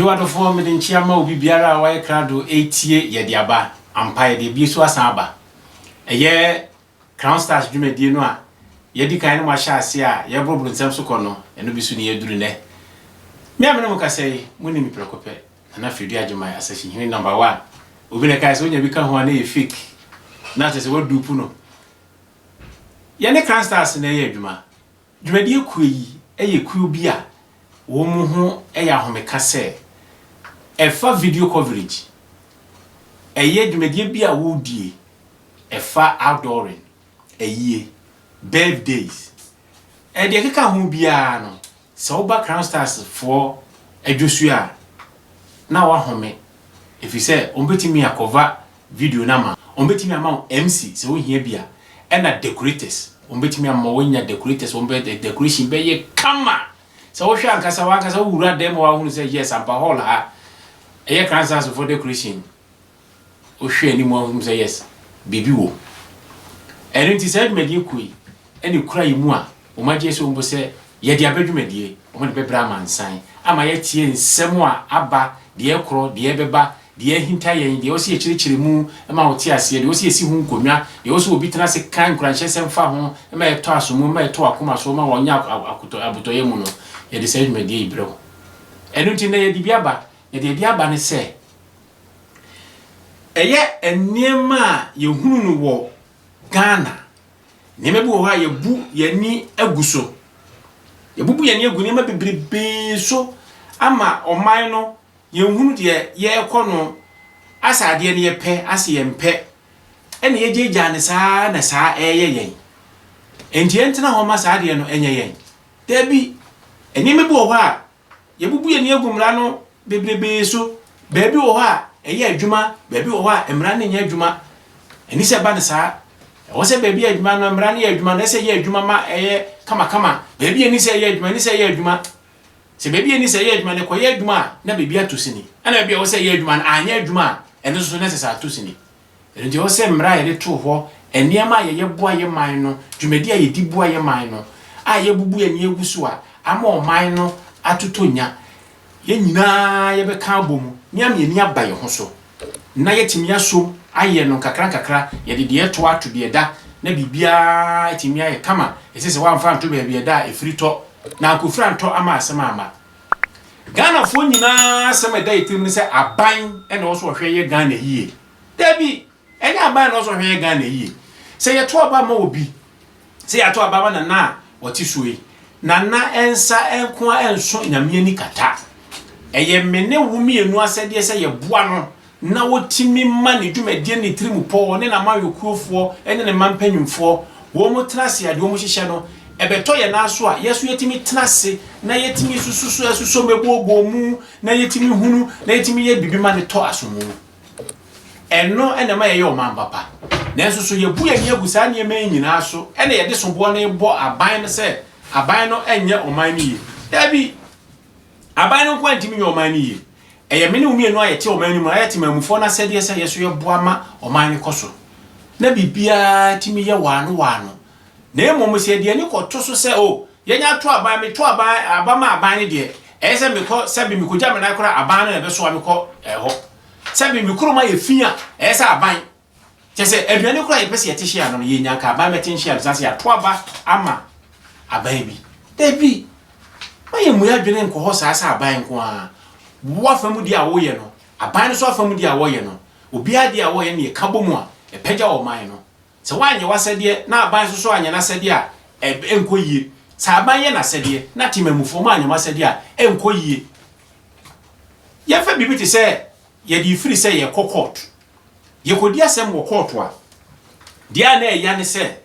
Biwado for me den chiama obi biara wa krado etie ye de aba ampaye de bi so asan aba eye Crown Stars dwumedie no a ye di kan no ma hya ase a ye brobro nsem so kono eno bi so ne yeduru ne me amene mo kasei muni mi prekope na fedu agema assassin hini number 1 obi ne kai so nya bi ka ho na ye fake na tese wa dupu no ye ne Crown Stars na ye adwuma dwumedie kuyi eye kuyu bi a wo mu ho eya homeka se efa video coverage eye dwumedie bi a wo die efa outdooring eye birthdays de keka ho bia no se wo ba Crown Stars for adwosu a na wa home efise ombetimi akova video na ma ombetimi ama MC se wo hia bia na decorators ombetimi ama wo nya decorators ombet decoration be ye kama so wo hwa ankasa wa ankasa wura dem wa hunu say yes ampa hall ha eye Crown Stars for decoration o hwe ni mo hunu say yes bibi wo enti said medie kui eni kura yimu a o magye so mbo se ye de abadwumedie o mo de bebra mansan ama ye tie nsem a aba de ekro de ebeba de ahinta yen de o se ekirikire mu ma o tie ase de o se esi hu nkonwa de o se obi tena se kan kura nhyɛ sem fa ho ma ye to asomu ma ye to akoma so ma wonya akoto abotoye mu no ye de said medie ibro enti na ye de biaba ye de biaba ne se eye eniema ye hunu no wo Ghana neme bi wo ha ye bu ye ni aguso ye bubu ye ni agu neme bebrebe so ama oman no ye hunu de ye ekono asade ne ye pe ase ye mpe ene ye jeja ne saa na saa eye yen enti entina ho ma saa de no enye yen dabi eneme bi wo ha ye bubu ye ni agu mra no bebrebe so bebi wo ha eye adwuma bebi wo ha emra ne nya adwuma eni se ba ne saa wo se bebi adwuma no mra ne adwuma na se ye adwuma ma eye kama bebi eni se ye adwuma ni se ye adwuma se bebi eni se ye adwuma ne ko ye adwuma na bebi atosini ana bebi wo se ye adwuma na anya adwuma eni so ne se sa atosini eni wo se mra ye de to ho eniema ye boa ye man no dwumedi a ye di boa ye man no a ye bubu eni egusu a ama o man no atotonya ye nyina ye be ka bomu niam ye ni abaye ho so na ye timia so aye no kakra ye de to ato de da na bibia timia ye kama ese se wa mfa nto be bi da efiri to na akofra nto ama asema ama Ghana fo nyina asema da yitim ni se aban e na wo so hwe ye Ghana yie dabi enye aban na wo so hwe ye Ghana yie se ye to aba ma obi se ye to aba na woti suyi na ensa enko enso nyame ni kata eye mene wumi enu asede se ye boa no na wotimi ma ne dwumadie ne trimu po ne na ma yokuofo ene ne mampanyumfo wo mo trase ade wo mo hihye no ebeto ye na so a yeso yetimi trase na yetimi sususu asuso mebogo mu na yetimi hunu na yetimi ye bibima ne to asomu eno ene ma ye o man papa na enso so ye bu ye ne agusa ne ma nyina so ene ye de sobo ne bo aban ne se aban no enye oman ni dabi aban no kwantimi nye oman ni eye mene umi enu ayete oman ni mu ayete mamufo na sede se yeso ye boa ma oman ni koso na bibia timi ye wano na emom se de ni koto so se o ye nya to aban me to aban abama aban ni de ese me ko sabi me ko ja me na kora aban na be so me ko ho sabi me kuro ma ye fia ese aban chese aduane kora ye pese ye tihia no ye nya ka aban meti nhia bisanse ya to aba ama aban bi debi maye mu ya dwene nko ho saa saa aban nko a wo afamu di a wo ye no aban so afamu di a wo ye no obi ade a wo ye ne kabomu a epagya wo man no se wanye wasede na aban so anya na sede a enko yie sa aban ye na sede na timamufo ma anya masede a enko yie ye fa bibiti se ye di free se ye court ye kodi asem wo court a dia na eya ne se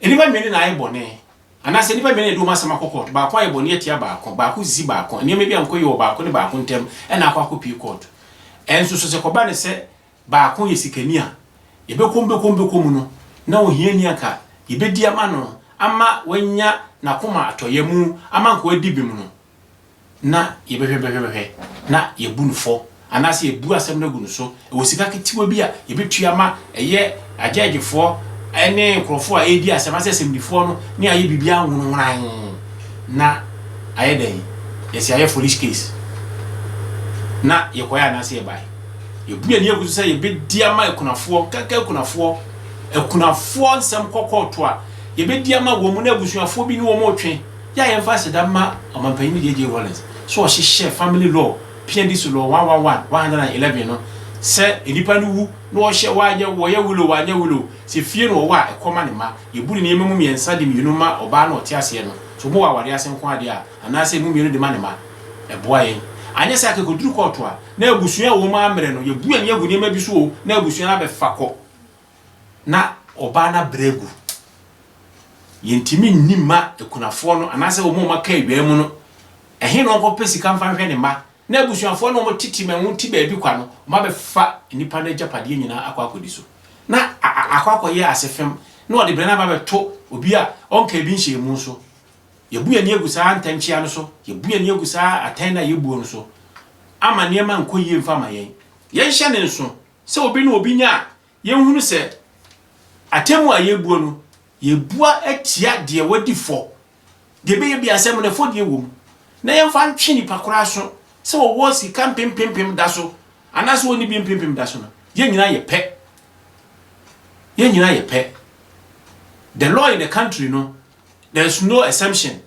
eniba meni na ayi bone anase nipa meni do masama court ba kwa ayi bone etia ba ko zi ba ko eni me bia nko yo ba ko ne ba ko ntem na akwa ko pi court enso so se ko ba ne se ba ko ye sikani a ye be kombe no na ohia ni aka ye be di ama no ama wanya na koma atoye mu ama nko adi bi mu no na ye be hwe na ye bunufo anase ye bu asem na gunu so e wo sika ketiwa bi a ye be tuama eye agagefo ene nkrofo a edi asem asemdifo no ne aye bibia nwonwan na aye den yes ya foolish case na ye koya na se ye bai ye bu ani agu so say ye be diama ekunafo kaka ekunafo nsem kokoto a ye be diama wo mu na abusuafo bi ni wo mo twen ya ye mfa se da ma omanpanyi DJ Rollins so o hye family law PNDS law 111 no se enipa no wu no o hye wo ye wulo se fie no wo a ekoma ne ma ye bu ni ememu miensa de mienu ma oba na ote ase no so mo wa ware asem kwa de a ana se mu mienu de ma ne ma eboa ye anya se akekoduru koto a na abusua wo ma amre no ye bu ani agu ne ma bi so o na abusua na be fako na oba na bregu yentimi nnima ekunafo no ana se wo mo maka ewa mu no ehe no nko pesika mfa hwe ne ma na abusuafo no mo titi menwu ti ba bi kwa no ma be fa nipa na japade nyina akwa akodi so na akwa ye asefem na ode brena ba beto obi a onka bi nhye mu so ye bu ani agusa ntanchia no so ye bu ani agusa atenda ye buo no so ama niema nko yie mfa ma yen ye hye ne nso se obi na obi nya ye hunu se atemu a ye buo no ye bua atia de wadi fo de be ye bi asem na fo de wom na ye mfa ntwe ni pakora so se wo wo sika pempempem da so anaso woni bi pempem da so no ye nyina ye pe the law in the country no there's no exemption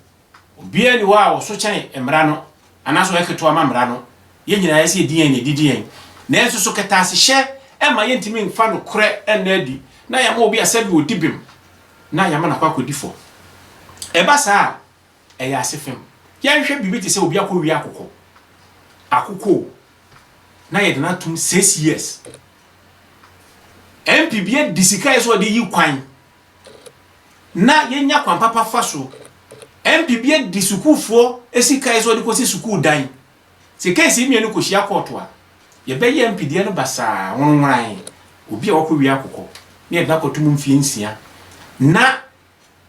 obi ani wa wo so chan emra no anaso eketo ama mra no ye nyina ye se edin ne didien na enso so keta se hye e ma ye ntimi mfa no kore enadi na ya ma obi asabi odibim na ya ma na kwa kodifo e ba sa e ya asefem ya hwe bibi ti se obi akọwi akoko na ye de na tum 6 years MPB disika eso de yi kwan na ye nya kwan papa faso MPB disukufo esika eso de kosi suku dan se kesi mienu ko hia koto a ye be ye MPD no basa wonwan obi a wakọwi akoko na ye de na kotum mfie nsia na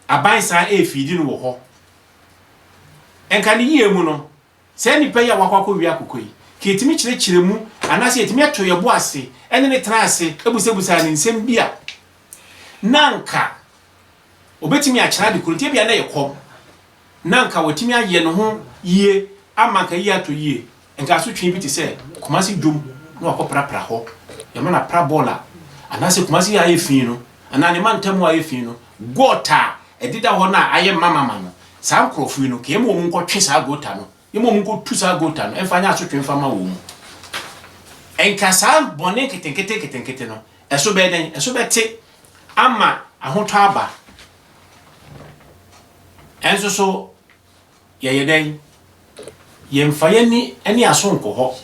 aban sa efidi no wo ho enka ni yie mu no se nipa ya wakọwi akoko yi ke etimi kyerɛkyerɛ mu anase etimi ato ye bo ase ene ne tra ase ebusebusa ne nsem bia nanka obetimi akyerɛ de kuruntie bia na ye kom nanka wotimi aye no ho yie amaka yie ato yie enka so twen bi te se Kumasi dwom na wakɔprapra ho ye ma na pra bola anase Kumasi ya efin no anane mantamu ya efin no gota edida ho na aye mama no sa nkrofo no ke mo mu nkɔtwe sa gota no yemo mu nko tu sa gota no enfanya asotwe mfama wo mu enka sa bone ketenkete no eso be den eso be te ama ahoto aba enso so ye den ye mfaye ni ani asonko ho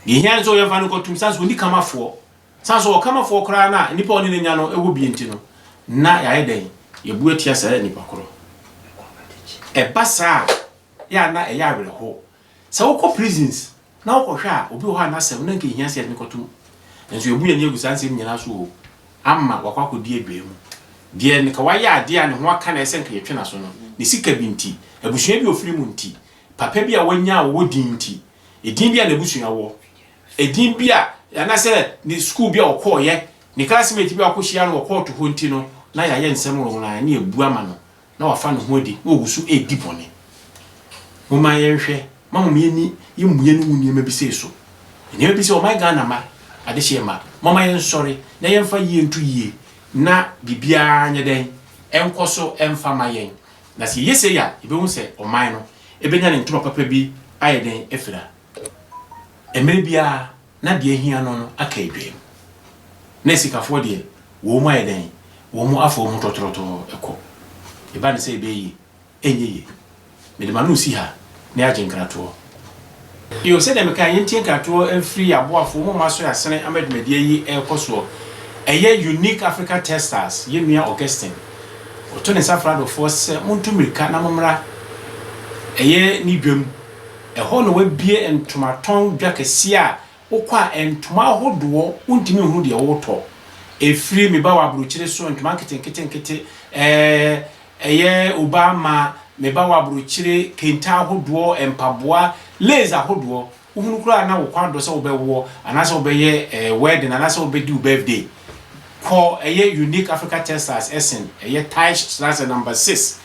ye hia nso ye mfa no kotum sanso ni kamafo sanso o kamafo kra na nipa oni nya no ewo bi enti no na ya den ye bu atia sa nipa kro e basa ya na eya awere ho se wo ko prisons na wo ko hwa obi ho na se na nke hia se ne kotum enso ebu ya ni egusa nsem nyina so amma wakwa kodi edwemu de ne ka waye ade a ne ho aka na ese nka yetwe na so no ne sika bi nti abusua bi ofiri mu nti papa bi a wanya wo din nti edin bi a na abusua wo edin bi a na se ne school bi a okoye ne classmate bi a akohia no okoto ho nti no na ya ye nsem ro na ne ebu ama no na wafa no ho di na ogusu edi bone mama yenhwe mama mieni yimuye no niema bi se so niema bi se o my Ghana ma ade hye ma mama yen sorry na yen fa yie ntu yie na bibia nya den enkoso emfa ma yen na se yese ya ebe hu se o my no ebenya ne ntoma papa bi aye den efira emre bia na de ahia no aka edwem na sikafo de wo mu aye den wo mu afo mu totroto eko eba ne se ebe yi enye me manu si ha na agin krato yo se dem kan yentien krato free aboafo mo maso ya sene amedmede yi ekoso eye Unique Africa Testers ye nua Augustine oto ne safrado force muntu mirika na momra eye ni dwam eho no wabie entomaton dwakesi a wokwa entoma hodo untimi hu de woto free me ba wa abrochire so entoma nkete eye Obama meba wa bruchire kenta hodo empaboa laser hodo uhunu kura na wokwa do se obewo anase obeye wedding anase obedi birthday call Unique Africa Testers Essen tie slash number 6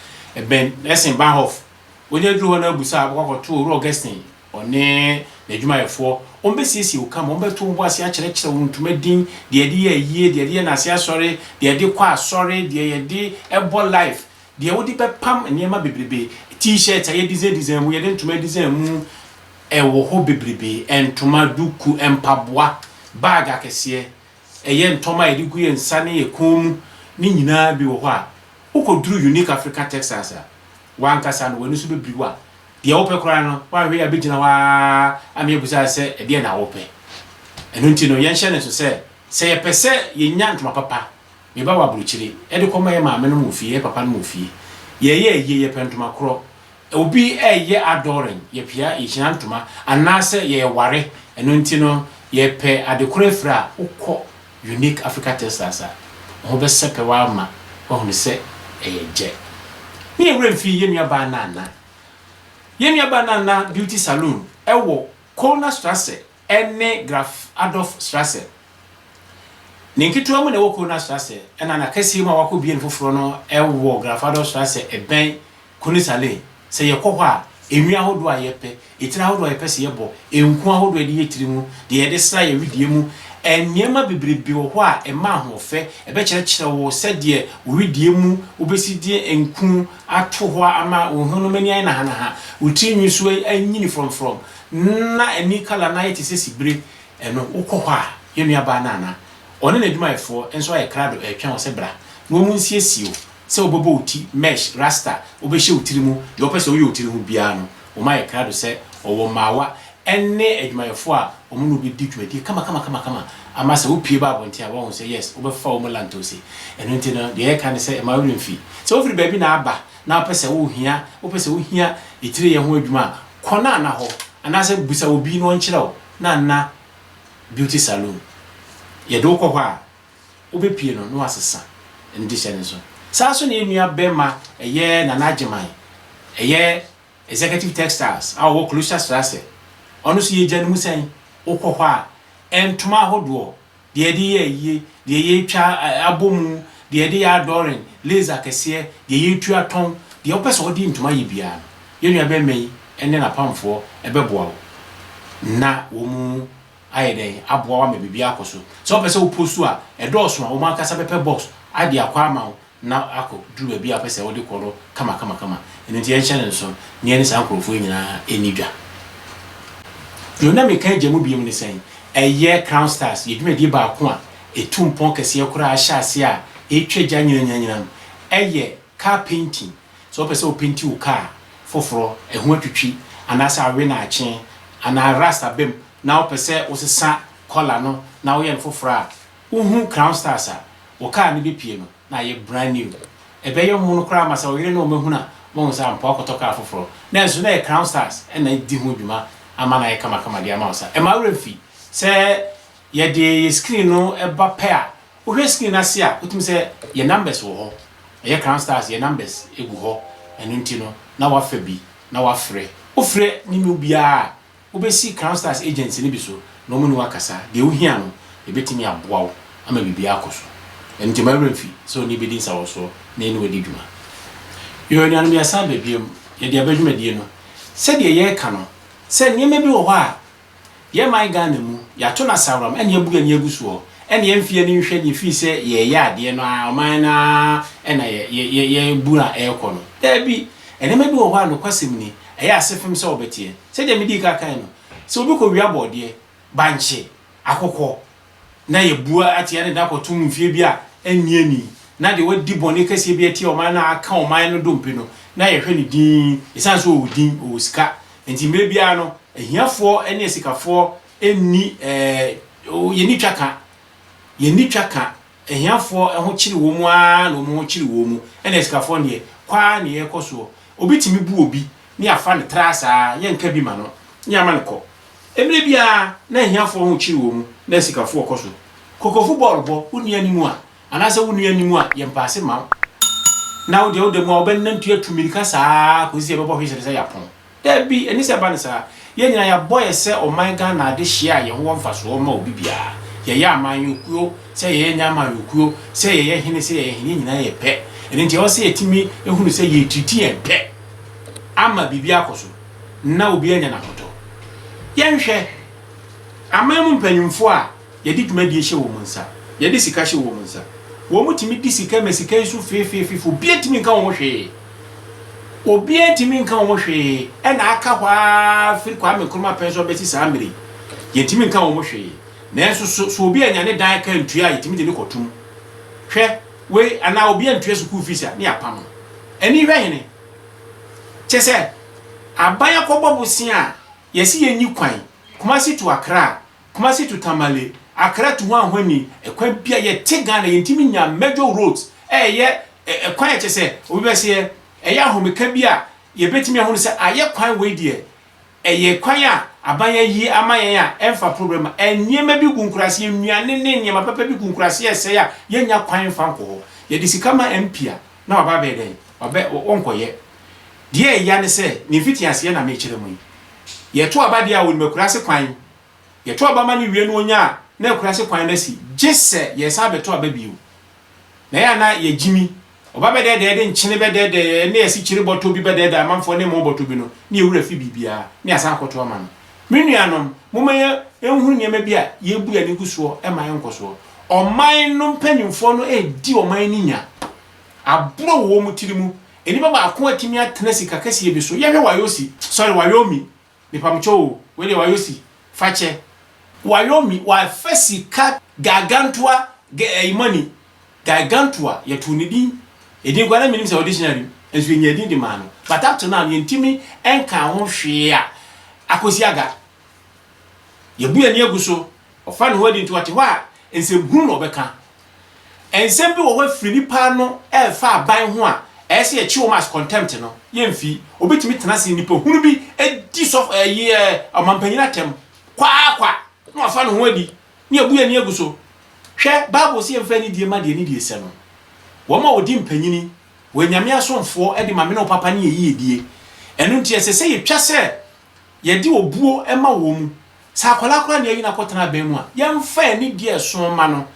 ben Essen Bahnhof Onye dru ho na abusa akwa to ro Augustine one na adwuma yefo ombesisi wo kam ombeto mbo ase a kire wontumadin de ye de ye na ase asore de kwa asore de ye de ebo life de wodi bepam niema bebrebe t-shirt aye design mu ye de ntuma design mu ewo ho bebrebe entuma duku empaboa bag akese eye ntoma ye digu ye nsane ye kom ni nyina bi wo ho a ukoduru Unique Africa Textiles a wankasa no wani so bebriwa de ope kora no wa hwe ya begina wa amebusa se e de na ope eno nti no yen hye ne so se ye pese ye nya ntoma papa me ba wa buruchiri e de koma ye ma me no mu fie papa no mu fie ye pentoma kro obi ye adoring ye pia ye hya ntoma anase ye ware eno nti no ye pe adekora fra ukọ Unique Africa Textiles a ho be sepe wa ma ho ne se je ni ewremfi ye nua ba nana Yemia Banana Beauty Salon ewo Corner Strasse ene Graf Adolf Strasse Ninkitu amu ne wo Corner Strasse ena na kesi ma wako bien foforo no ewo Graf Adolf Strasse eben Kunisale se ye kwo a enwi ahodo a yepe etira ahodo a yepe se yebo enku ahodo a de yetiri mu de ye de sa ye widie mu enyema bebrebe wo ho a ema ahofe ebe kire wo se de widie mu obesi die enku ato ho ama ohunu mani ai na ha utinwi so anyini from na eni kala na yeti se sibre eno ukọ ho a yenua ba na one na adwumayefo enso aye krado etwa wo se bra no mu nsiesio se obobo uti mesh rasta obehye utiri mu de opese wo ye utiri hu bia no o ma ye krado se owo mawa enne adwumayefo a omuno bi di dwumadi kama ama se wo pie ba abonti a wo se yes obefa wo lantosi eno nti no de ye kan se ma wuremfi se ofiri ba bi na aba na opese wo hia etire ye ho adwuma kona na ho anase busa obi no nkyere wo na beauty salon ye do ko ho a obepie no no asesa ndi se ne so saso ne enua bema eye na nageman eye Executive Textiles a wo Closer Strasse onu so ye gyan mu sen ukọ ho a entuma hodo de ye twa abomu de ya adoring laser kese de ye twa ton de opese odi ntuma ye bia ye nua be mei ene na pamfo ebeboa na wo mu ayede aboa wa me bibia akoso so opese wo postu a edoso a wo makasa pepe box ade akwa ma na akọ duru bia opese wo de koro kama ene ti enche ne so ne ene sa akorofo nyina enidwa yo na me kan jemu biem ne sen eye Crown Stars ye dwumadi ba ko a etumpon kese ye kora ahya ase a etwa nyina eye car painting so opese wo painti wo car foforo ehu atwitwi anasa awe na achen ana rasta bem na opese wo sesa color no na wo ye foforo a uhu Crown Stars a wo car ne bepie no na ye brand new ebe ye mu no kora masa wo yire no mahuna mo nsa ampo akotoka foforo na enso na Crown Stars na di hu dwuma amana ye kama dia mausa e ma wremfi se ye de screen no eba pair o hwe screen ase a utum se ye numbers wo ho ye Crown Stars ye numbers egu ho enu nti no na wa fa bi na wa frɛ o frɛ ni mu bia o be si Crown Stars agency ni bi so no mu ni wakasa de o hia no e betimi aboa wo ama bibia akoso enu nti ma wremfi so ni be din sa wo so na enu wadi dwuma yo ni anu ya sa be biem ye de abadwuma die no se de ye ka no se nieme bi wo ho a ye man Ghana mu ya to na sawram ene ebuga ni eguso ene ye mfie ni hwe ni fi se ye ya ade no a man na ena ye bura ekono da bi ene me bi wo ho a no kwasem ni eya asefem se obetie se de medi ka kan no se obi ko wia bode banche akokọ na ye bua ate ene da kotum mfie bi a eniani na de wadi bone kase bi atie o man na aka o man no dompe no na ye hwe ni din isanso o din o sika enti mebia no ehiafo ene esikafo eni ye ni twaka ehiafo eho kiri wo mu a no mu kiri wo mu ene esikafo ne kwa ne ye koso obi timi bu obi ne afa ne trasa ye nka bi ma no nya ma ne ko emre bia na ehiafo ho kiri wo mu na esikafo koso koko football bo uni animu a anase uni animu a ye mpase ma na wo de mu oben nantu atumilika saa ko si e bebo hwese se yapon da bi eni se ba ne saa ye nyina ya boy se o man Ghana de hia ye ho mfaso ma obi bia ye ya man yokuo se ye nya man yokuo se ye hene se ye hene nyina ye pe eni nti o se etimi ehunu se ye titi en pe ama bibi akoso na obi anya nakoto yenhwe amamu mpanyumfo a yedi dwumadi ehye wo munsa yedi sika hye wo munsa wo mutimi di sika mesika isu fefefefo bietimi nka wo hwe obi etimi nka wo hwe na aka hwa firi kwa me kuruma penso beti samiri yetimi nka wo hwe na so obi anya ne dan ka ntua yetimi de ne kotum hwe we ana obi antue school fees a ne apam eni hwe hene chese abaya kobo busia yesi yenyi kwan Kumasi to Accra Kumasi to Tamale Accra to Wanhwani ekwan bia ye Tigana yentimi nya major roads ye ekwan chese obi be se ya homeka bia ye betimi ahunu se aye kwan we die ye kwan a abaya yi amaye a emfa problem enyema bi gunkurase nnuane ne nyema papa bi gunkurase ese ya ye nya kwan fanko ye disikama empia na waba be den obe wonkoye die ya ne se ni fitiase na me kire mu ye to abade a woni makurase kwan ye to abama ne wie no onya na akurase kwan na si gisse ye sa beto ababiu na ya na ye jimi oba be de nchine be de na yesi kire boto bi be de amanfo ne mo boto bi no na ewura fi bibia na asa akoto ama no menuanom momaye ehuru nyema bi a ye bu ani guso e man nkoso oman no mpanyimfo no di oman ni nya abro wo mutirimu eni baba akon atimi atena sika kase bi so ye hwe wayosi sorry wayomi nipamcho wele wayosi fache wayomi wa fasika gagantua imani gagantua ya tunidi edin gwana minim se auditionary enso nyedin di mano but up to now yentimi enka ho hwe a akosi aga yebu ani aguso ofa no hodi nti wate hwa ensem hunu no beka ensem bi wo hwa firi nipa no e fa aban ho a ese ye chiwo mas contempt no yemfi obetimi tenase nipa hunu bi edi sof ye amampanyina tem kwa no afa no hodi ne ebu ani aguso hwe bible se yemfa ni die ma die ni die se no wo ma odi mpanyini we nyame asomfo e di mame no papa ne ye die enu nti ese ye twase ye di obuo e ma wo mu sa kwala ne yi na kotena ban mu a yemfa ni die so ma no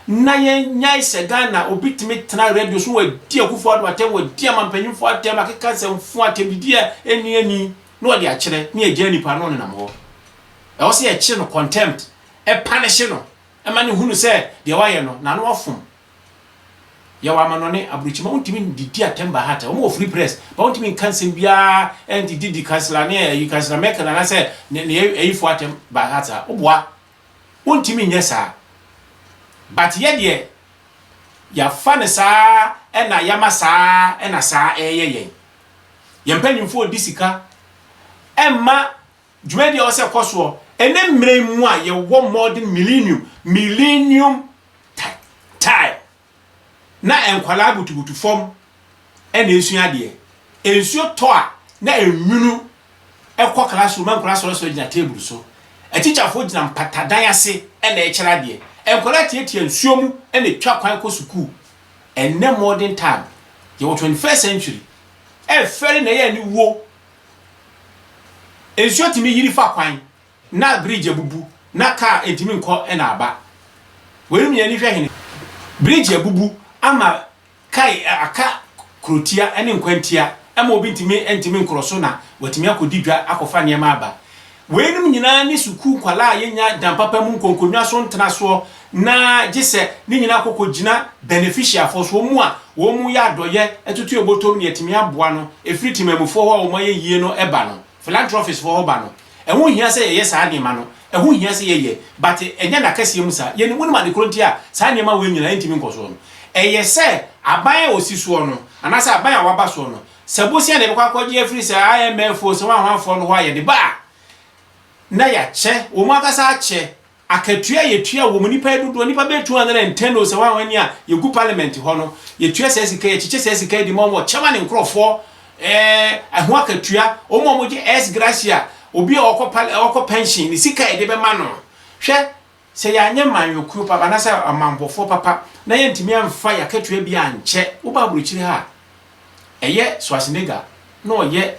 na ye nyai se Ghana obitimi tena radio so wadi akufo ado atem wadi amampanyimfo atem akeka semfo atem bibia eni no de akire ne agya nipa no na mo e wo se ye kire no contempt e punish no e ma ne hunu se de waye no na no ofum ya wa manone abruchima untimi didi atemba hata o free press ba untimi cancel bia and didi cancel na you cancel make na say ne eyifo atem ba hata obua untimi nyesa but ye de ya fa ne saa na yama saa na saa ye yempanyimfo disika emma dwumedi o se koso ene mmeremu a ye wo modern millennium time na enkwala butubutu fom ene esu ade ensuo to a na enwunu ekwa classroom enkwala so gina table so a teacher fo gina mpatadan ase ene ekira ade enkwala tietie ensuo mu ene twa kwan ko school ene modern time ye 21st century e fere na ye ni wo ensuo timi yiri fa kwan na bridge abubu na car entimi nko ena aba werim ye ni hwe hene bridge abubu ama kai aka krotia ene nkwantia ama obi ntimi nkroso na watimi akodidwa akofa ne ma aba wenum nyina ne suku kwala yenya dampapa mu nkonkonwa so ntena so na gise ne nyina akokogina beneficial for so mu a wo mu ya doye etutu ebotom ne yetimi aboa no efiri timamufo ho wo maye yie no eba no philanthropist for ho ba no ehu hia se ye saa ne ma no ehu hia se ye but enya na kase mu sa ye ne wonu ma de krontia saa ne ma we nyina ntimi nkoso no eye se aban osisuo no anasa aban a waba so no sabosia ne bekwa kwaje afiri se IMF so wanwanfo no ho ye de ba na ya che wo mu akasa che akatua yetua wo mu nipa edudo nipa be 210 so wanwani a yegu parliament ho no yetua sesika ye chiche sesika di momo chama ne nkrofo ahu akatua o momo je s gracia obi okọ pension ni sika ede be ma no hwe se ya anye manyoku papa na se amambofo papa na ye ntimi amfa ya katua bi anche wo ba buruchiri ha eye Schwarzenegger no ye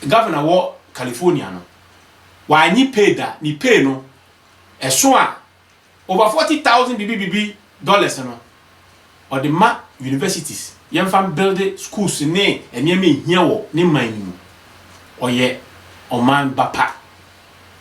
governor wo California no wa anyi peda ni pay no eso a over $40,000 dollars no o de ma universities yɛmfa build schools ne eneme hia wo ne man mu oye oman bapa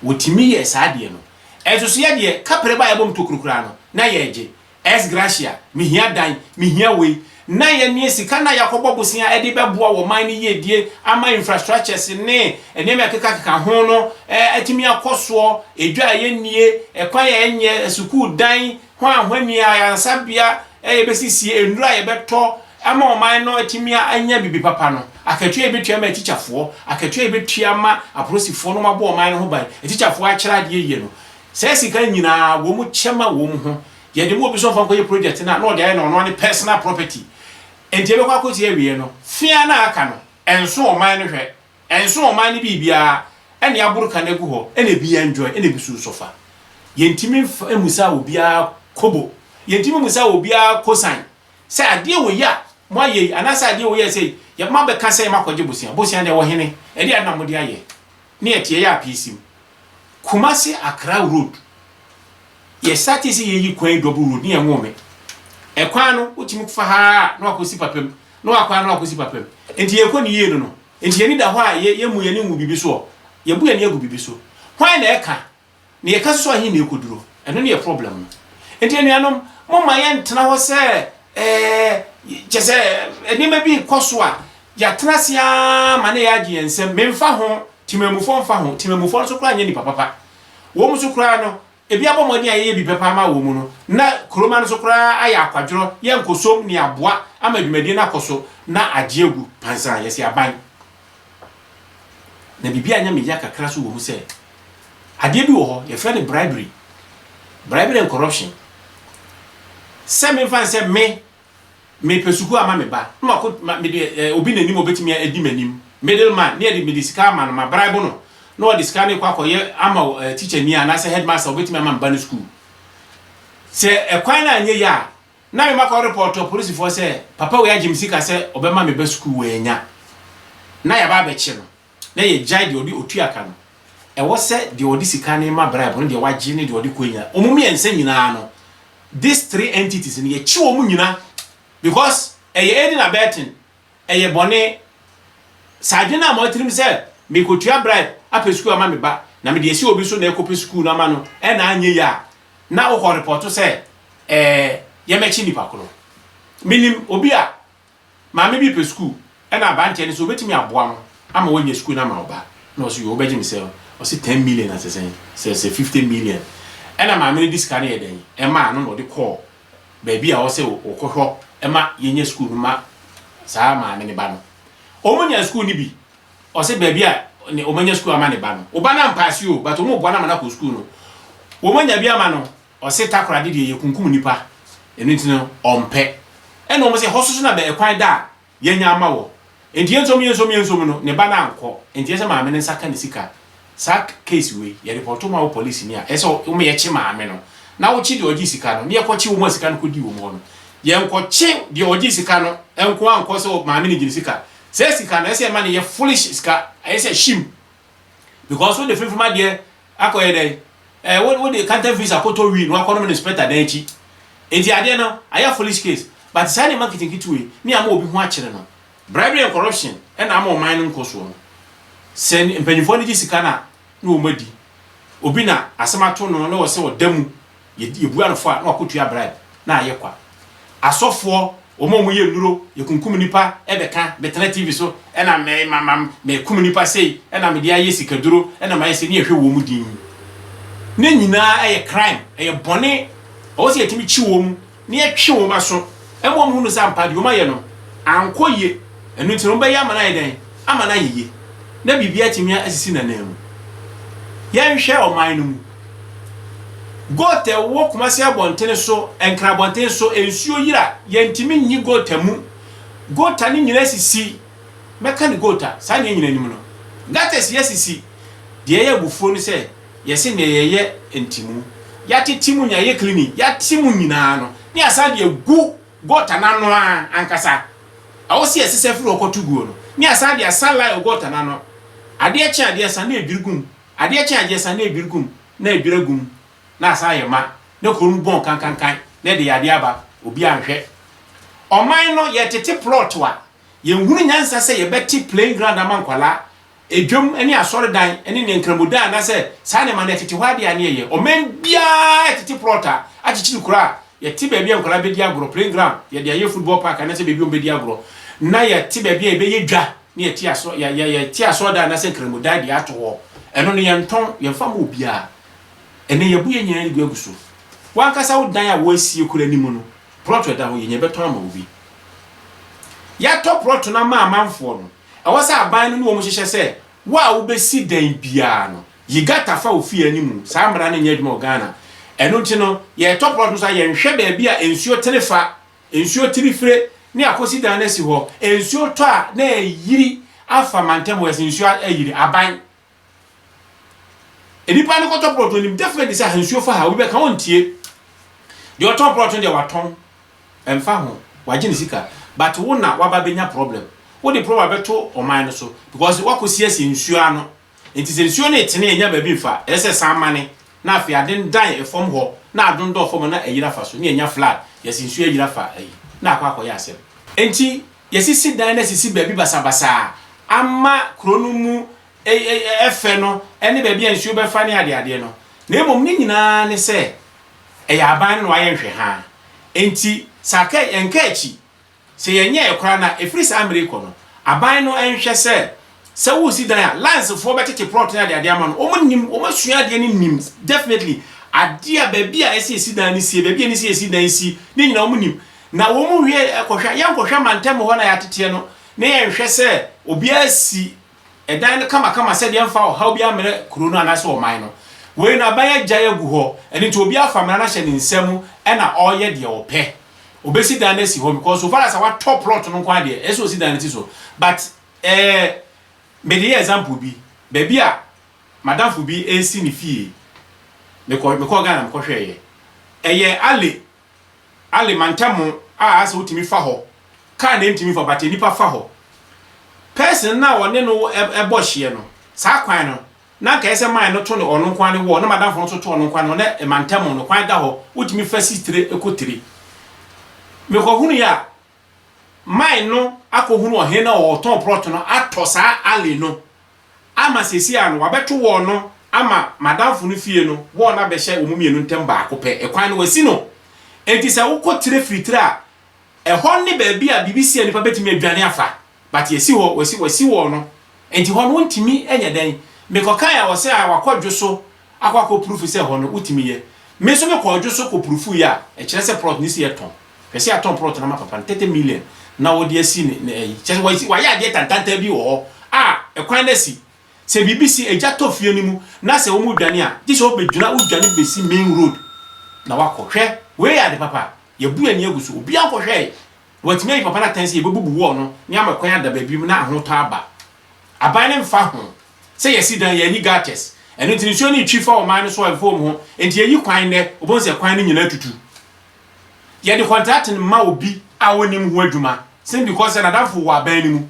wotimi ye saade no ezoso ye de kapre ba yebom to kurukura no na ye gye es gracia mi hia dan mi hia we na ye ne sika na yakobo bosia e de beboa wo man ne ye die ama infrastructures ne eneme keka ho no atimi akoso edwa ye nie ekwan ye enye school dan ho ahwani ayansabia ye besisi enura ye beto ama oman no atimi anya bibi papa no akatwa ebetua ma teacherfo akatwa ebetua ma apolisifoɔ no mabo oman no ho ban teacherfo akyerɛ de ye no sɛ sika nyina wo mu kyema wo mu ho ye de mu obi so fa nkoye project na no de aye no no ne personal property enti ebe kwa akoti awie no fia na aka no enso oman no hwɛ enso oman no bibia ene aburuka na gu hɔ ene bi enjoy ene bi su sofa yentimi emusa obia kobo yentimi musa obia kosan sɛ ade wo ya mo aye anasa ade wo ya sɛ ye ma be ka sɛ ma kwaje bosia de wo hene e de na mo de aye ne etie ya pisim Kumasi Accra road ye start si ye yi kwan double road ne enwome e kwan no utimi kufa ha na akosi papem na akwan na akosi papem enti ye koni ye no enti ye ni da hɔ a ye mu ye ne mu bibi so ye bu ye ne agu bibi so kwan na eka ne ye ka so ahi na ekoduro eno ne ye problem no enti anuanom mo ma ye ntena hɔ sɛ jese enima bi koso a ya trasia ma ne ya gie nsem memfa ho timemufo mfa ho timemufo so kra nya ni papa wo mu so kra no ebi abomodi aye bi papa ma wo mu no na kroma no so kra aya akwadworo ye nkosom ni aboa ama dwumadi na koso na agiegu pansan yesi aban na bibia anya me ya kakra so wo mu se ade bi wo ho ye friend bribery and corruption se me fan se me pesuku ama me ba ma ko me de obi nanim obetimi adi manim middleman near the medical man ma bribe no discount kwa akoye ama teacher ni ana se headmaster obetimi ama ban school se ekwan na anye ya na me maka report to police for say papa we agim sika se obema me ba school we nya na ya ba be chi no na ye jai de odi otu aka no e wo se de odi sika ni ma bribe no de waji ni de odi konya omumi ense nyina no these three entities ni ye chi omu nyina because eye aiding and abetting eye bone sadena mo tirim se me kotua bribe ape school ama me ba na me de esi obi so na ekope school na ma no e na anye ya na wo report se ye mechi ni pakoro minim obi a ma me bi pe school e na ba ntia ni so betimi aboa no ama wonye school na ma oba na so yo obeji me se o se 10 million as say 50 million e na ma me dis kan e den e ma no de call baby a wo se okohwo e ma yenye school ma sa ma me ne ba no omunya school ni bi o se baby a ne omunya school ama ne ba no oba na mpass you but omo bo na mana ko school no omunya bi ama no o se takora de ye kunkum nipa enu ntino ompe e no mo se hososo na be ekwan da yenya ama wo enti ensom no ne ba na anko enti ese ma me ne nsaka ne sika sak case we ye report ma wo police ni a ese o me ye chi ma me no na wo chi de oji sika no ne ye ko chi wo mo sika no ko di wo mo no ye nko chi de oji sika no enko anko so ma me ne giri sika say sika na say man ye foolish sika I say shim because when the free from there akoye dey what the counter visa koto wi no akono inspector dan chi enti ade no aya foolish case but say marketing kitwe me am obi ho akere no bribery and corruption and am o man nko so no send empanifo ni sika na o madi obi na asemato no na wo se odamu ye bua no fo a na akotua bribe na aye kwa asofo omo ye nduro ye kunkum nipa ebeka betena TV so ena me kum nipa sei ena me dia ye sikaduro ena ma yese ne ehwe wo mu din ne nyina eye crime eye bone o se yetimi chi wo mu ne etwe wo ma so emo mu no sampa de o ma ye no ankoye enu ntino be ya mana ye den amana yeye na bibia timia asisi na namu ye nhwe o man no mu gote wo Kumasi abontene so enkra abontene so ensuo yira yentimi nyi gota mu gota ni nyina sisi meka ni gota sa ne nyina nim no gates yesisi de ye bufo no se yesi ne ye entimu yati timu nya ye clinic yati mu nyina no ni asa de gu gota na no ankasa awosi yesise firi okotuguo no ni asa de asala gota na no ade echi ade asa na ebirgum ade echi ade asa na ebirgum na ebiragum na asa ye ma ne korum bon kankankan ne de yade aba obi anhwe oman no ye tete plot wa ye nhunu nyansa se ye beti playing ground amankwala edwom ene asore dan ene ne nkramoda na se sa ne ma ne tete hwa dia ne ye oman bia tete plota achichiri kura ye ti baabi ankwala be di agro playing ground ye dia ye football park na se baabi be di agro na ye ti baabi e be ye dwa ne ye ti aso ye ti aso da na se nkramoda dia ato ho eno ne ye nton ye mfa mo bia ene ye bu ye nyina ne guaguso wankasa wo dan a wo asie kura ni mu no plot da ho ye beton ama obi ya to plot na ma amanfo no e wasa aban no wo mo hyehyɛ sɛ wa wo besi dan bia no yi gata fa ofi animu saa mra na nya adwuma Ghana eno nti no ye to plot no sa ye nhwɛ ba bia ensuo tenefa ensuo tirifire ne akosi dan na si ho ensuo to a na yiri afa mantem wo ensuo ayiri aban enipa no ko to plot no definitely say ensuo fa ha wo be ka wontie de o to plot no de waton emfa ho wagye sika but wo na waba benya problem wo the problem beto oman no so because wakosi esi nsuo ano enti se nsuo na etene enya ba bi fa ese samane na afi aden dan efom ho na adondo fom na ayira fa so na enya flood yesi nsuo ayira fa ayi na akwa ya asem enti yesi si dan na sisi ba bi basabasa ama krono mu efe no ene ba bi nsuo be fa ne ade no na emom ni nyina ne se eya aban no aye nhwe ha enti saka enkachi se yenye ekora na efris america no aban no enhwe se wo si dan lance fo betete plot na ade ama no omunim omasua ade ni nim definitely ade a baby a esi dan ni sie baby ni esi dan si ni nyina omunim na wo mu hwe ekohwa yankohwa mantem ho na yatete no na yenhwe se obi asi edan no kama se de mfa ho obi amere krono anase o man no we na aban agya agu ho eni to obi afamra na hye ni nsam e na oye de ope obesi dan na si ho because so far as our top plot no kwa de eso si dan ti so but me the example bi baby a madam fu bi esi ni fie me ko Ghana me ko hweye eye ale mantamo a asa utimi fa ho ka na ntimi fa but nipa fa ho person na wone no ebo hye no sa kwan no na ka ese man no to ne ono kwan ne wo na madam fu no to ono kwan no na mantamo no kwan da ho utimi fa sistre ekotire me ko hunu ya mai no akohunu ohe na o ton plot no atosa ale no ama sesi ano wabeto wo no ama madam fu no fie no wo na be hye omumie no ntem ba akopɛ ekwan no wasi no enti se wokotire fritire a ɛhɔ ne ba bi a BBC anipa betimi adwane afa but yesi ho wasi wo no enti ho no ntimi enye den me ko kan ya wo se a wakodwo so akwakɔ proof se ho no utimi ye me so me kodwo so ko proof ya e kire se plot ni se yeton pese aton plot na mapapa 30 million na wo de asi ne chese wa ya de tantanta bi wo a ekwan na si se BBC eja to fie ni mu na se wo mu dwane a di se wo bedwuna wo dwane besi main road na wakɔ hwɛ we ya de papa ye bu ani aguso obi ankɔ hwɛ watimi ayi papa na tansi ye bebubu wo no ni amakwan ada ba bi mu na ahoto aba aban ne mfa ho se ye si dan ye ni gates eno tinisuo ni twifa o man so afom ho enti ye yi kwan ne obonse kwan ne nyina tutu ye de contract ma obi a wonim ho adwuma sim because na dafo wa ban ni mu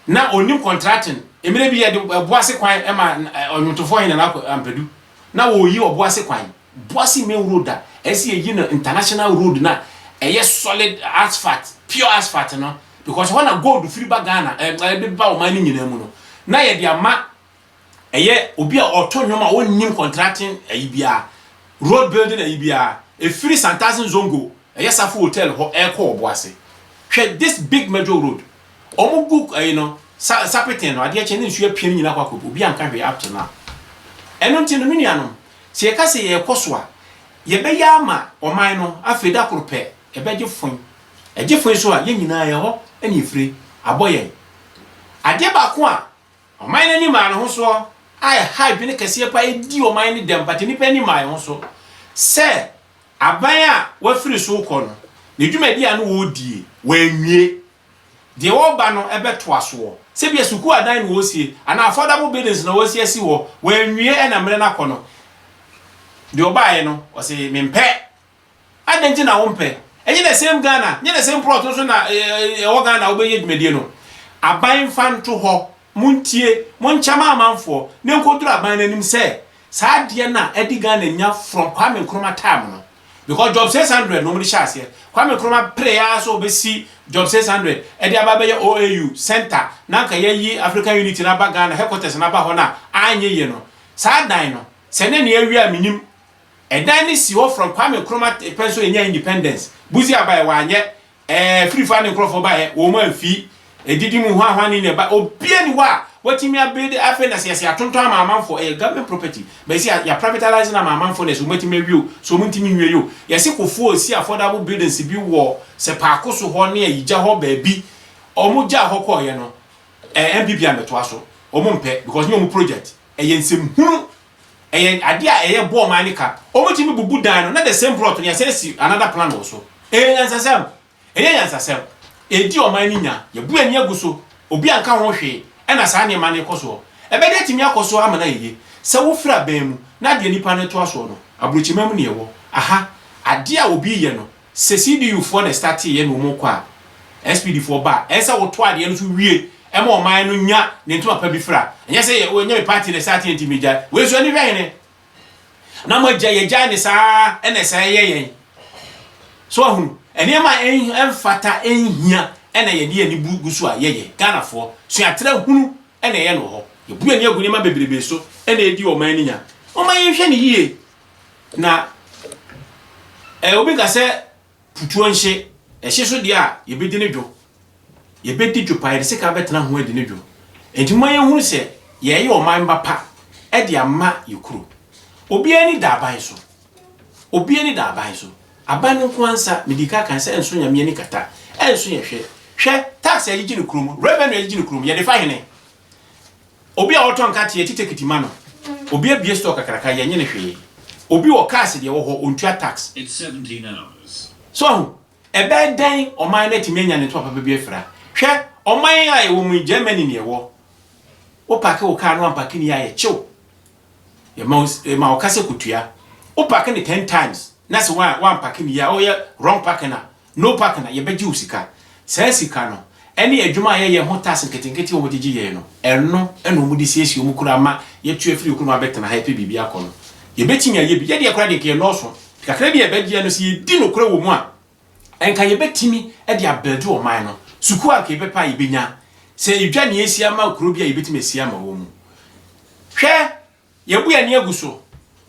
na onim contracting emire bi ye de boase kwan e ma onwotofo hin na ampadu na wo yi oboase kwan boase main road da esi ye no international road na eye solid asphalt pure asphalt no because when a gold free bag Ghana be ba o man ni nyina mu no na ye de ama eye obi a oto nwoma wonim contracting ayi bia road building ayi bia a free Santasin Zongo Safu hotel ho airco oboase hwe this big major road omo book sapeten no ade chene nsu apia nyina kwa kobo bi anka hwe up to now eno nti no minianom se ye ka se ye koso a ye be ya ama oman no afeda krope e be gifon e gifon so a ye nyina ye ho eni free aboye ade ba ko a oman na ni ma no ho so ai hype ne kase pa e di oman ni dem but ni pa ni ma ho so se abaya wa firi so ko no ne dwumadi anu wo die wa nwie de wo ba no ebeto aso se bia suku adan no wo sie ana affordable buildings no wo sie si wo wa nwie e na mre na ko no de obaye no o se mempe adanti na wo mpe enye the same Ghana nye the same plot so na wo Ghana wo be ye dwumadi no aban fanto ho muntie monchama amanfo ne nkoduru aban nanim se saa de na edi Ghana nya from Kwame Nkrumah time no because job 600 no mo chance here Kwame Nkrumah prayer so be see job 600 e dia ba be OAU center na ka yi African Unity na ba Ghana headquarters na ba ho na anye ye no sa dan no se ne ne awia minim e dan ni si ho from Kwame Nkrumah penso enya independence buzi abaye wa anye free fan Nkrumah ba ye wo ma fi edidi mu ho ahwane ne ba obia ni wa watimi abede afa na se atonton amamanfo government property but see ya privatizing amamanfo na so matimi wiu so muntimi nwie yo yesi kofu osi affordable buildings bi wo se paako so ho ne yija ho ba bi omuja ho ko ye no MPP ameto aso omumpe because no mu project ensem hunu ade a bo man ni ka omutimi bubu dan no na the same plot ne say another plan also yansasem yansasem edi o man ni nya ye bu ani aguso obi anka ho hwe ena saa ne ma ne koso ebe de timi akoso amana yeye se wo fra ban mu na de nipa ne to aso no abrochimam ne yewo aha ade a obi ye no se CDU for the start ye no mo kwa SPD for ba ensa wo to ade no so wie e ma o man no nya ne ntoma pa bi fra enye se ye nya party ne start enti meja we so ni hwan ne na mo je ye ja ne saa ena saa ye yen so ahunu ene ma enfata enhia ena ye de ani bugusu a ye Ghana for so atra hunu ena ye no ho ye bu ani aguni ma bebrebe so ena edi o man ninya o man ye hwe ne yie na obi ka se putu onhye ehye so de a ye bedi ne dwo ye bedi dwo pa ye se ka betena ho edi ne dwo enti man ye hunu se ye o man ba pa e de ama ye kuro obi ani da ban so obi ani da ban so aban nko ansa medika kan se enso nyame ani kata enso ye hwe tax ya yigi ne krum revenue ya yigi ne krum ye de fa hene obi a oton ka tie titekiti ma no obi abie stock kakraka ye nye ne hwe obi wo cars de wo ho ontua tax it's 17 hours so ebe dan oman na timi nya ne to papa bi afra hwe oman a ye wo mu Germany ne wo wo pake wo car no ampake ni ya ye chew ye ma o kase kutua wo pake ni 10 times na se one pake ni ya o ye wrong pake na no pake na ye beji usika sai sika no eni adwuma ye ho task nketenkete wo digi ye no enno eno mu di siesie mu kura ma ye tu afiri okuru ma betena happy bibi akono ye betinya ye bi ye de akora de ke no so kakra bi ye beji no si ye di no kura wo mu a enka ye betimi e de abedu o man no suku aka ye bepa ye benya se edwa ne esia ma okuru bi a ye betimi esia ma wo mu hwe ye bu ya ne aguso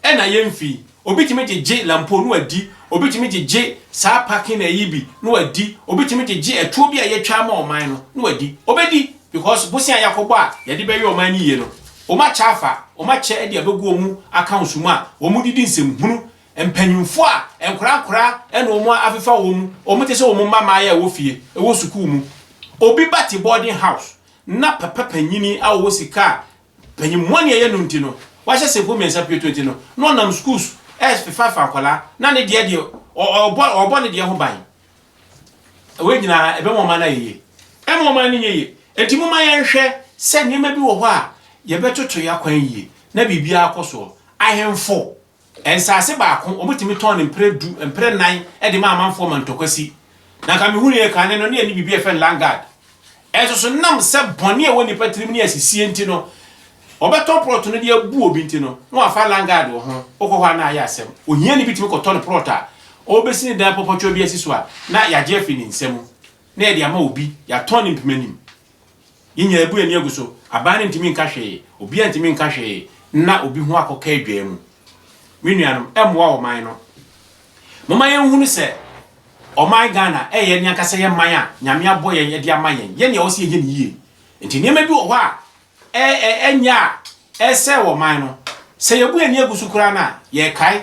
e na ye mfi obitimi je lampo no adi obitimi je saa parking na yibi no adi obitimi je etuo bi a ye twa ma oman no adi obedi because bosia yakobo a ye de be ye oman ni ye no o ma chafa o ma che e de abegu omu accounts mu a o mu didi nsem hunu empanyimfo a enkura e no mu afefa wo mu o mu te se o mu mama ya wo fie e wo school mu obi bati boarding house na papa panyini a wo sika panyimmo ne ye no ntino wa hye se mensa pie 20 no nam schools S5 akola na ne de obo ne de ho ban we nyina ebe mo ma na yeye e mo ma ne yeye enti mo ma ye hwe se nyema bi wo ho a ye betoto ya kwan yie na bibia akoso ahemfo ensase ba ko obutimi ton mpre nan e de ma amanfo man tokwasi na ka me hunu ye kan ne no ne bibia fe langard eso so nam se bone e woni patrim ne asisi enti no obeton plot no de abu obi nti no no afa langard wo ho okokwa na ya asem ohia ni bitimi ko ton plot a obesi ni dan popocho bi asiso a na ya je fi ni nsem na e de ama obi ya ton mpemanim yinya ebu ani aguso abane ntimi nka hwe obi antimi nka hwe na obi ho akoka adwa mu menuanom emwa o man no mama yen hunu se o man Ghana ye nya kasa ye man a nyame abo ye de ama ye ne o se ye ni yie enti niema bi wo ho a enya ese wo man no se ye bu ani agusu kura na ye kai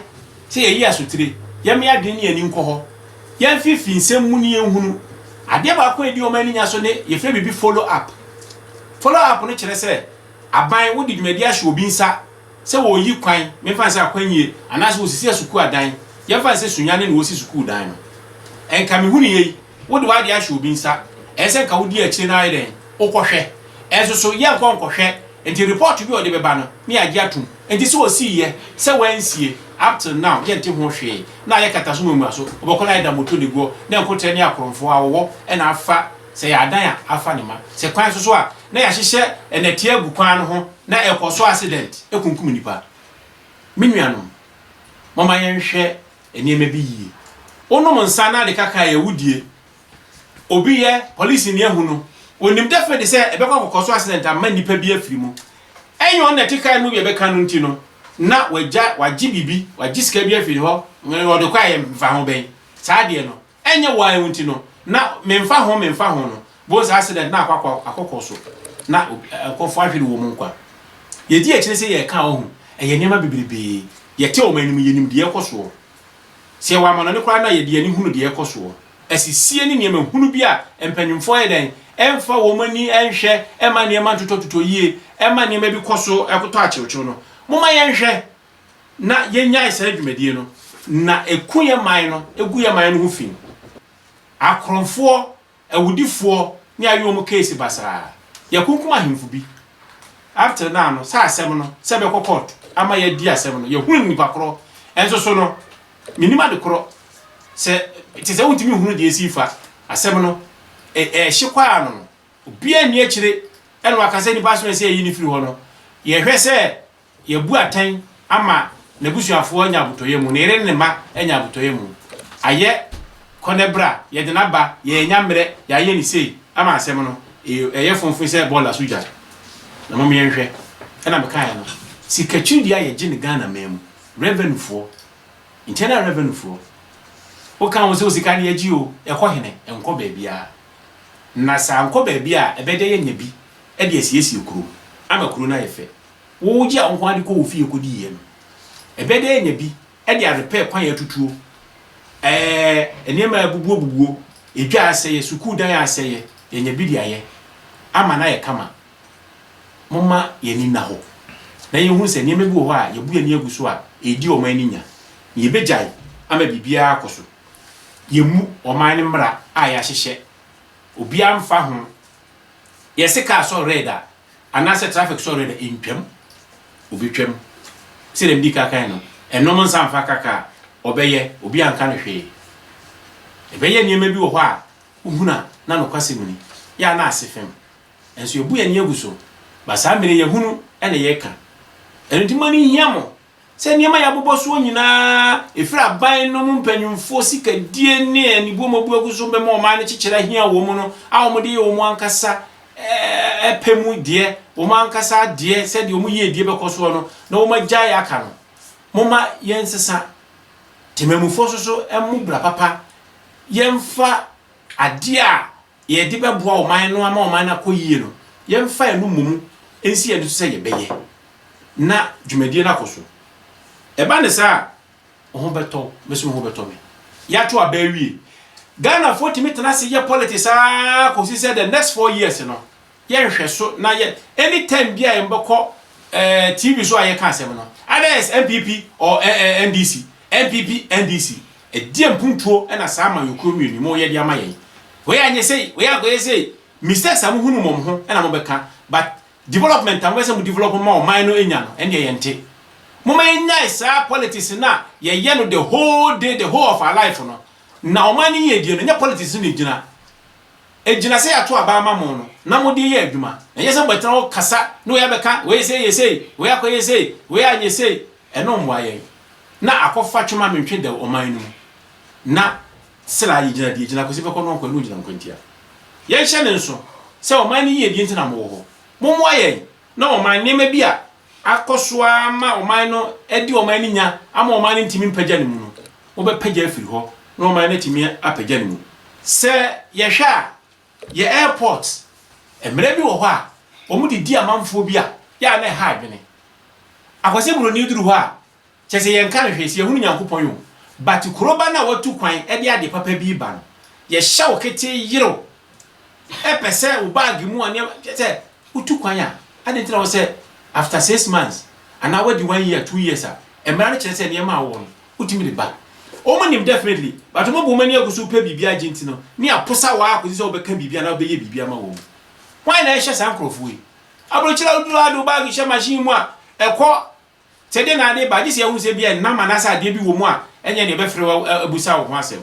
se ye yi asutire ye me ade ni ani nko ho ye fifi nsem mu ni ehunu ade ba ko edi o man ni nya so ne ye fe bibi follow up no kire se aban wo di dwumadi ahwe obi nsa se wo yi kwan me fa se akwanye anase wo sisi asuku adan ye fa se sunyane ne wo sisi suku dan no enka me hunu ye wo di wa de ahwe obi nsa ese nka wo di akire na ayi den okohwe enso so ye nkohwe enti report bi o de beba no me agi atum enti se wo si ye se wansie up till now ye nti ho hwe na ye kata so mu aso obokola ida moto de go na nkotre ne akoromfo awo e na afa se ya adan a afa ne ma se kwan so a na ya hyehye enati agu kwan no ho na ekoso accident ekunkum nipa menuanom mama yenhwe eniema bi yi onom nsa na de kaka ye wudie obi ye police ni ehu no onim definitely say ebekwa kokoso accident amma nipa bi afiri mu enyo na tika mu bi ebeka no nti no na waji bibi waji sika bi afiri ho wo de kwa ye mfa ho ben saa de no enye wa ehun nti no na memfa ho no bo sa accident na akokoso na akofo ahwere wo mu nkwa ye di ekire say ye ka ohun eye niema bibribe ye te o manim yenim de ekoso se wa ma no ne kwa na ye de ani hunu de ekoso asisie ni niema hunu bi a empanyimfo ye den emfa wo mani enhwe ema niema totototo yie ema niema bi koso ekoto achewchew no moma ye nhwe na ye nya isa adwumadie no na ekuye man no eguye man no hu fin akronfo awudifo ni ayo mu case basa ya kunkum ahemfu bi after now no sa asem no se be court ama ya di asem no ye hunu nipa kro enso so no minima de kro se tise wuntimi hunu de esifa asem no hyekwa no obi ani akire eno akase ni baso se yi ni firi ho no ye hwe se ye bu atan ama nebusuafo anya butoye mu ne ere ne ma anya butoye mu aye konebra ye de naba ye nyamre ya ye ni sei ama asem no eye fonfo se bola suja na mo mienhwe na me kan no sikatwi dia ye gine Ghana mem revenue fo internal revenue fo o kan wo se osika ne agi o ekọ hene enko ba bia na sa enko ba bia ebede ye nya bi e de asiesie kuro ama kuro na ye fe wo gi a onko ade ko ofie ko di ye no ebede ye nya bi e de repair kwan ya tutuo eniema bubuo edwa aseye suku dan aseye ye nya bi dia ye ama na ye kama mama ye ni na ho na ye hu se niema bi wo ho a ye bu ye ni agu so a edi o man ni nya ye bejai ama bibia akoso ye mu o man ni mra a ya hyehye obi amfa ho ye se ka so reda anase traffic so reda intwam obi twam se dem di kaka no enom nsa mfa kaka obeye obi anka no hwe ebeye niema bi wo ho a uhuna na no kwase muni ya na asefem enso obu ye ni aguso basa mere ye hunu ene ye ka enti mani hiamo se niema ya boboso nyina efira ban no mpanyumfo sika die ne anibo mabu aguso be ma ne chichira hia wo mu no a wo de wo mu ankasa epemu die wo mu ankasa die se de wo mu ye die be koso no na wo magya ya aka no moma yensesa temamufo so emu bra papa yemfa ade a ye de be boa wo man no ama wo man na koyie no yemfa enu mumu ensi edu se ye beye na dwumadie na koso eba ne sa ho beto meso ho beto me ya to abawie Ghana 40 meters se ye politics a ko si say the next 4 years no ye hwe so na ye anytime bia ye mbekọ TV so aye kan asem no others MPP or NDC MPP NDC die mpuntuo na saa ma yokro mienu mo ye de ama ye we anye sei we agoye sei mistakes am hunu mom ho na mo beka but development am we say mo develop ma o man no enya no ende ye nte mo ma enya saa politics na ye no the whole day the whole of our life no na o man ye die no nya politics ni gina ejina se ato aba ama mo no na mo de ye adwuma enye se gbetra o kasa no ya beka we say ye say we akoye say we anye say eno mwa ye na akofa twema mentwe da o man no na sela yi gina de gina ko se fe ko no ko no gina nkontia ye hye ne nso se o man ye die ntina mo ho mo mwa ye na o man nema bi a akoso ama o man no edi o man nya ama o man ntimi mpagya ne mu no wo be pagya afiri ho na o man ntimi apagya ne mu se ye hwa ye airport emre bi wo ho a omu di amanfo bi a ya na ha adwene akwase buru ni duru ho a chese ye nka hwese ye hunu nyankopon yo but kuroba na watu kwan e de ade papa bi ba no ye hya wo kete yiro pese wo bag mu ane chese utu kwan a ade tira wo se after 6 months and now what 1 year 2 years a emra na chese ne ma wo no utimi de ba omonim definitely but mo bo mani agusu pe bibia agenti no ni aposa wa akosi se obeka bibia na obeye bibia ma wo why na ehye san krofo yi abrochira uduru adu bag hye machine mu a ekọ tede na ade ba gise ehun se bia na manasa ade bi wo mu a enye ne be fere abusa wo ho asem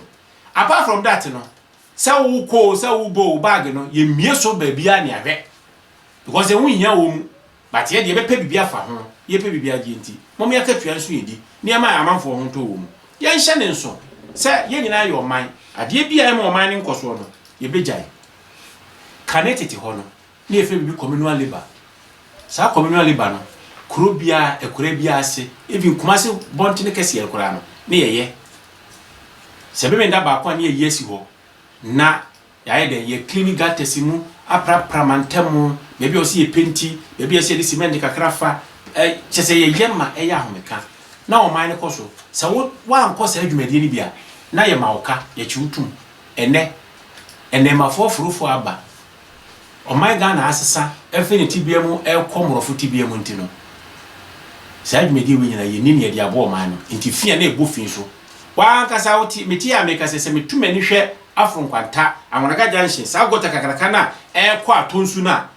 apart from that no se wo ko se wo bo bag no ye mie so ba bia ne ahwe because ehun hia wo mu but ye de be pe bibia fa ho ye pe bibia agenti mo me akatua nso yedi ni ama amanfo ho to wo mu Yan hyɛ ne nso sɛ yɛn nyinaa yɛ ɔman adeɛ bi a ɛma ɔman ne nkɔsoɔ no yɛbɛgyae kane tete hɔ no na yɛfɛ bibi communal labor saa communal labor no kuro bia ekura bia ase even Kumasi bonte ne kɛse ekura no ne yɛyɛ sɛ bɛmɛ nda baako a ne yɛyɛ si hɔ na yɛayɛ de yɛ clean gutters mu aprapra mantam baabi a ɔsi yɛ penti baabi a ɔsi yɛ de cement kakra fa kyɛ sɛ yɛyɛ ma ɛyɛ ahomeka na ɔman ne kɔ so sɛ wo wankɔ sɛ adwumadie ne bia na yɛ mawoka yɛ chiwutum ɛnɛmafo forofo aba ɔman Ghana asesa ɛfɛ ne tibia mu ɛkɔ morofo tibia mu ntino sɛ adwumadie we nyina yɛ nim yɛ de abo ɔman no nti fia na ɛbɔ fin so wankasa woti meti ya meka sɛ metuma ni hwɛ afronkwanta amonaka junction saa gota kakraka na ɛkɔ atonsu na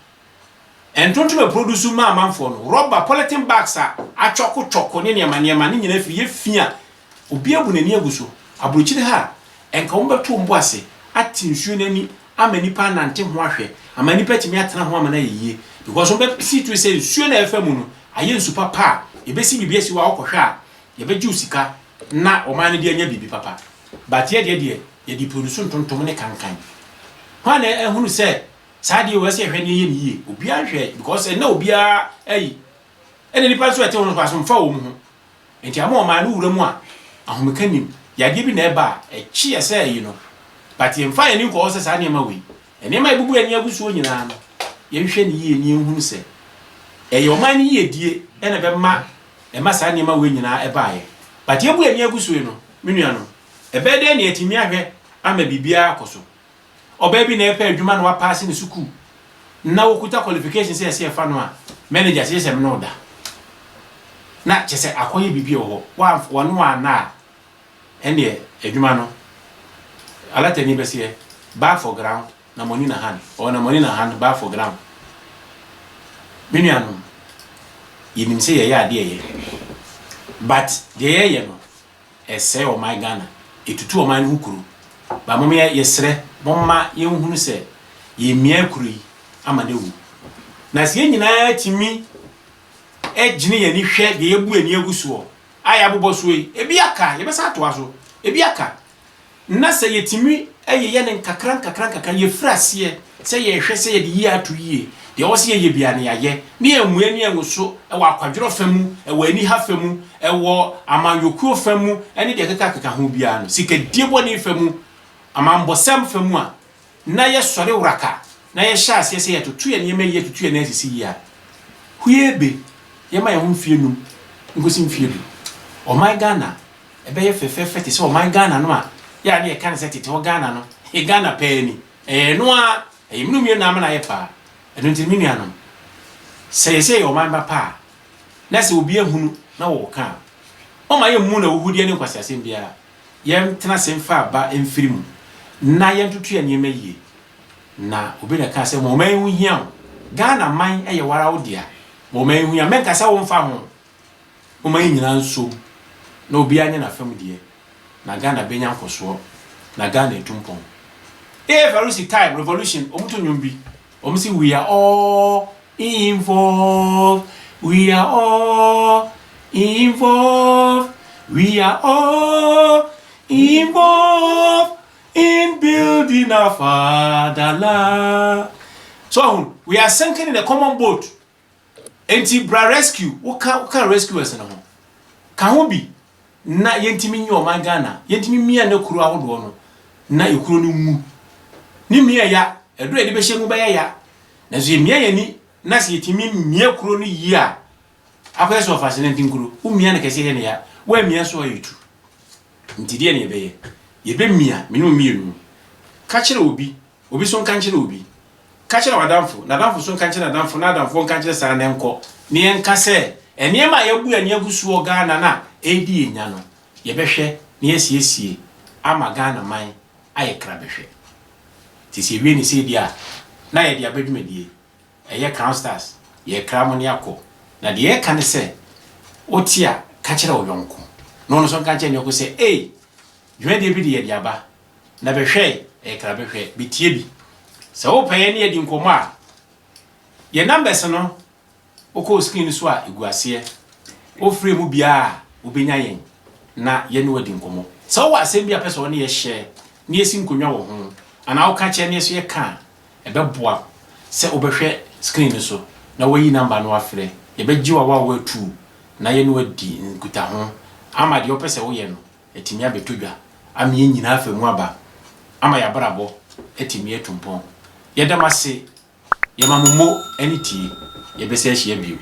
entonto produce ma amanfo no rubber polythene bags a achoko ne niema ne nyina fi ye fia obi abu nani aguso abrochire ha enka wo beto mbo ase atinsuo nani amani pa nante ho ahwe amani pa timi atena ho amana yeye because wo be see to say suo na efa mu no aye nsu papa e be si bibia si wa okwohwe a ye be ju sika na o man de anya bibi papa but ye ye di produce ntontom ne kankan ho na ehunu say saadi we se hwe ne ye niye obi ahwe because na obi a ayi ene nipa so ete ho so mfa wo mu ho enti ama o man no wura mu a ahomekanim yade bi na eba echi ese ayi no but ye mfa ye ni ko se saadi ma we ene ma ibubu ani agusuo nyina no ye hwe ne ye ni ehunu se eye o man ni ye die ene be ma e ma saadi ma we nyina eba ye but ye bu ani agusuo no menua no ebe de na etimi ahwe ama bibia akoso oba bi na epa adwuma no wa pass ni suku na wokuta qualification say say fa no a manager say say me no da na chese akoye bibi ho wa wono ana ene adwuma no alata ni be say back for ground na money na hand or na money na hand back for ground minianu yinim say ye ade ye but de ye no ese o my Ghana etutu o man hukuru ba mama ye sere bomma ye hunu se ye mia kuru amade wu na se nyina timi ejine ye ni hwe de ye bu ani aguso aya bobo so yi ebi aka ye besa to aso ebi aka na se ye timi ye ne kakran ye frase se ye hwe se ye de yi ato yi de wo se ye bia ne ye ne emu ani enso e wa kwadworo famu e wa ani ha famu e wo amanyokuo famu ene de kaka ho bia no sika diebo ne famu amambosam famu a na ye sore uraka na ye sha ase se ye tutu ye ne me ye tutu ye na asisi ya huebe ye ma ye ho mfie num ngosi mfie du o my Ghana ebe ye fefefe te se o my Ghana no a ya ne ye kan se tete o Ghana no e Ghana pe ni no a e mnu mi na ma na ye pa eno ntimi nua no se o my papa na se obi ehunu na wo ka o ma ye mu na wohudie ne kwasi asem bia ye tena semfa ba emfiri mu na ye ntutu ye nyeme yie na obi na ka se mo man hu hia Ghana man eye wara wo dia mo man hu hia men ka sa wo mfa ho mo man nyina nso na obi anya na fam die na Ghana benya nkoso na Ghana etumpon evaluation time revolution omuto nyumbi omsi we are all involved we are all involved in building our fatherland. So we are sinking in a common boat. Enti bra rescue, what can rescue us no? Can who be? Na yentimi nyo my Ghana. Yentimi mia ne kuru ahodo no. Na ekuru no mu. Ni mia ya, edu e de be hyemu ba ya. Na so mia ya ni, na se yetimi mia kuru no yi a. Akwese so fascinating kuru. U mia ne kese ne ya. Wa mia so ayitu. Nti de ne be ye be mia, menu mienu. Ka kire obi so nka kire obi. Ka kire wadamfo, na damfo so nka kire na damfo, na damfo nka kire sa na enko. Ne enka se, enema ya bu ani agusu Ghana na edi enya no. Ye behwe ne yesiesie ama Ghana man aye kra behwe. Ti se wie ni se dia na ye dia badwumadie. Eye Crown Stars, ye kra mo ne akọ. Na de ye ka ne se otia ka kire oyonko. No so nka kire ne ko se dwumadie bi de ye dia ba. Na behwe kra behwe bitie bi. Se wo paye ne ye di nkomo a ye numbers no o ko screen so a iguase o free mu bia obenya yen na ye ne wadi nkomo so wa asem bia pese woni ye share ne yesi nkonwa wo ho ana wo ka che ne so ye ka ebeboa se obehwe screen so na wayi number no afre ye beji wa wa tu na ye ne wadi nkuta ho ama de opese wo ye no etimi abetodwa ama ye nyina afa mu aba ama ya brabo etimi etumpon ye damase ye mamumo eni tie ye bese ahia bio